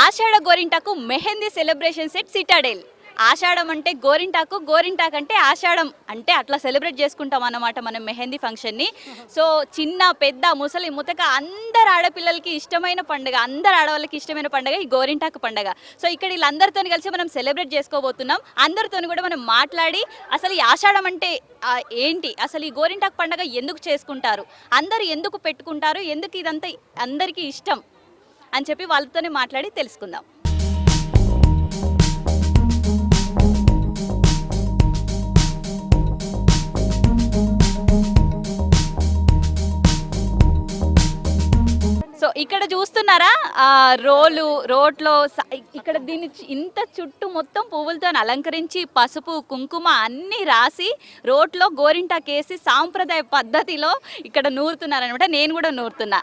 ఆషాఢ గోరింటాకు mehndi celebration set Citadel. ఆషాఢం అంటే గోరింటాకు, గోరింటాకు అంటే ఆషాఢం అంటే అట్లా సెలబ్రేట్ చేసుకుంటాం అన్నమాట మనం మెహందీ ఫంక్షన్ని. సో చిన్న పెద్ద ముసలి ముతక అందరు ఆడపిల్లలకి ఇష్టమైన పండుగ, అందరు ఆడవాళ్ళకి ఇష్టమైన పండుగ ఈ గోరింటాకు పండుగ. సో ఇక్కడ వీళ్ళందరితో కలిసి మనం సెలబ్రేట్ చేసుకోబోతున్నాం. అందరితో కూడా మనం మాట్లాడి అసలు ఈ ఆషాఢం అంటే ఏంటి, అసలు ఈ గోరింటాకు పండుగ ఎందుకు చేసుకుంటారు, అందరు ఎందుకు పెట్టుకుంటారు, ఎందుకు ఇదంతా అందరికీ ఇష్టం అని చెప్పి వాళ్ళతోనే మాట్లాడి తెలుసుకుందాం. సో ఇక్కడ చూస్తున్నారా రోడ్లో ఇక్కడ దీన్ని ఇంత చుట్టూ మొత్తం పువ్వులతో అలంకరించి పసుపు కుంకుమ అన్నీ రాసి రోడ్లో గోరింటాకేసి సాంప్రదాయ పద్ధతిలో ఇక్కడ నూరుతున్నారనమాట. నేను కూడా నూరుతున్నా.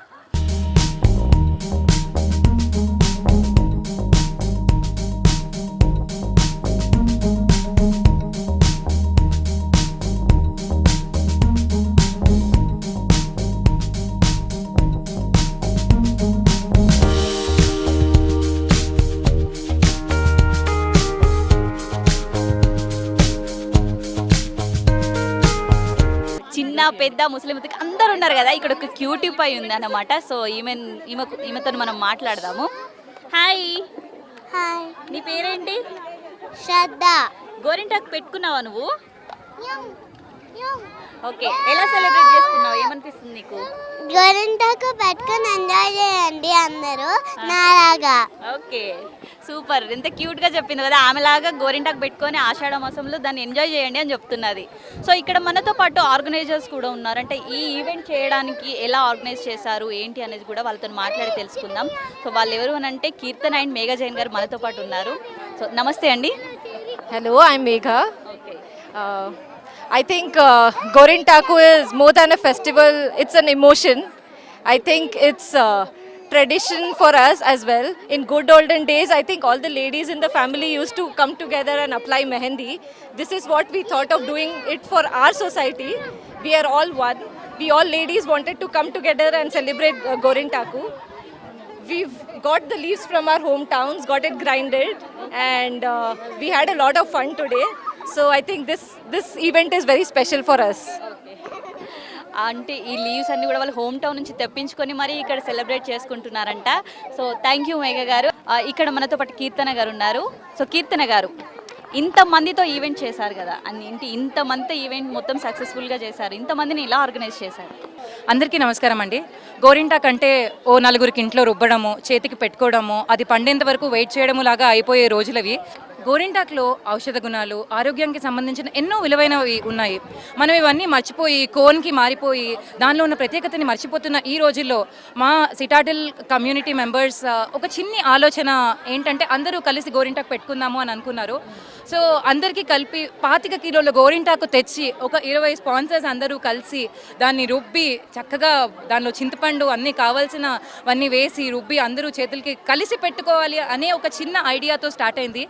చిన్న పెద్ద ముస్లిం అందరు ఉన్నారు కదా. ఇక్కడ ఒక క్యూటీ పై ఉంది అన్నమాట. సో ఈమెతో మనం మాట్లాడదాము. హాయ్. హాయ్, నీ పేరేంటి? శ్రద్ధ. గోరింటాకు పెట్టుకున్నావా నువ్వు? ఓకే, ఎలా సెలబ్రేట్ చేసుకున్నావు, ఏమనిపిస్తుంది నీకు? గోరింటాకు పెట్టుకొని ఎంజాయ్ చేయండి అందరూ నాలాగా. Okay, super. ఎంత క్యూట్గా చెప్పింది కదా. ఆమెలాగా గోరింటాకు పెట్టుకొని ఆషాఢ మాసంలో దాన్ని ఎంజాయ్ చేయండి అని చెప్తున్నది. సో ఇక్కడ మనతో పాటు ఆర్గనైజర్స్ కూడా ఉన్నారు. అంటే ఈ ఈవెంట్ చేయడానికి ఎలా ఆర్గనైజ్ చేశారు ఏంటి అనేది కూడా వాళ్ళతో మాట్లాడి తెలుసుకుందాం. సో వాళ్ళు ఎవరు అని అంటే కీర్తన అండ్ మేఘా జైన్ గారు మనతో పాటు ఉన్నారు. సో నమస్తే అండి. Hello, I'm Megha. I think Gorintaku is more than a festival, it's an emotion. I think it's tradition for us as well. In good olden days, I think all the ladies in the family used to come together and apply mehendi. This is what we thought of doing it for our society. We are all one. We all ladies wanted to come together and celebrate Gorintaku. We've got the leaves from our hometowns, got it grinded, and we had a lot of fun today. So I think this event is very special for us. అంటే ఈ leaves అన్ని కూడా వాళ్ళు home town నుంచి తెప్పించుకొని మరి ఇక్కడ celebrate చేసుకుంటున్నారంట. So thank you మేఘ గారు. ఇక్కడ మనతో పాటు కీర్తన గారు ఉన్నారు. సో కీర్తన గారు, ఇంతమందితో ఈవెంట్ చేశారు కదా, ఇంతమంది ఈవెంట్ మొత్తం సక్సెస్ఫుల్గా చేశారు, ఇంతమందిని ఇలా ఆర్గనైజ్ చేశారు? అందరికీ నమస్కారం అండి. గోరింటాకు అంటే ఓ నలుగురికి ఇంట్లో రుబ్బడము, చేతికి పెట్టుకోవడము, అది పండేంత వరకు వెయిట్ చేయడము లాగా అయిపోయే రోజులవి. గోరింటాకులో ఔషధ గుణాలు, ఆరోగ్యానికి సంబంధించిన ఎన్నో విలువైనవి ఉన్నాయి. మనం ఇవన్నీ మర్చిపోయి కోన్కి మారిపోయి దానిలో ఉన్న ప్రత్యేకతని మర్చిపోతున్న ఈ రోజుల్లో మా సిటాడెల్ కమ్యూనిటీ మెంబర్స్ ఒక చిన్ని ఆలోచన ఏంటంటే అందరూ కలిసి గోరింటాకు పెట్టుకుందాము అని అనుకున్నారు. సో అందరికీ కలిపి 25 కిలోల గోరింటాకు తెచ్చి ఒక 20 స్పాన్సర్స్ అందరూ కలిసి దాన్ని రుబ్బి చక్కగా దానిలో చింతపండు అన్నీ కావాల్సినవన్నీ వేసి రుబ్బి అందరూ చేతులకి కలిసి పెట్టుకోవాలి అనే ఒక చిన్న ఐడియాతో స్టార్ట్ అయింది.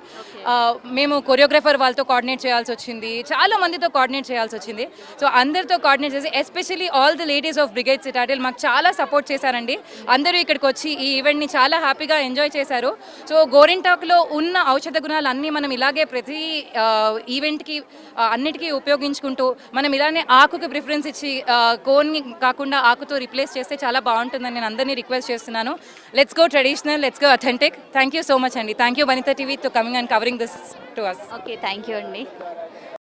మేము కొరియోగ్రాఫర్ వాళ్ళతో కోఆర్డినేట్ చేయాల్సి వచ్చింది, చాలా మందితో కోఆర్డినేట్ చేయాల్సి వచ్చింది. సో అందరితో కోఆర్డినేట్ చేసి especially all the ladies of brigade Citadel మాకు చాలా సపోర్ట్ చేశారండి. అందరూ ఇక్కడికి వచ్చి ఈ ఈవెంట్ని చాలా హ్యాపీగా ఎంజాయ్ చేశారు. సో గోరింటాకులో ఉన్న ఔషధ గుణాలు అన్నీ మనం ఇలాగే ప్రతి ఈవెంట్కి అన్నిటికీ ఉపయోగించుకుంటూ మనం ఇలానే ఆకుకి ప్రిఫరెన్స్ ఇచ్చి కోన్ని కాకుండా ఆకుతో రిప్లేస్ చేస్తే చాలా బాగుంటుందని నేను అందరినీ రిక్వెస్ట్ చేస్తున్నాను. Let's go traditional, let's go authentic. Thank you so much అండి. Thank you Vanitha TV to coming and covering this to us. Okay, thank you అండి.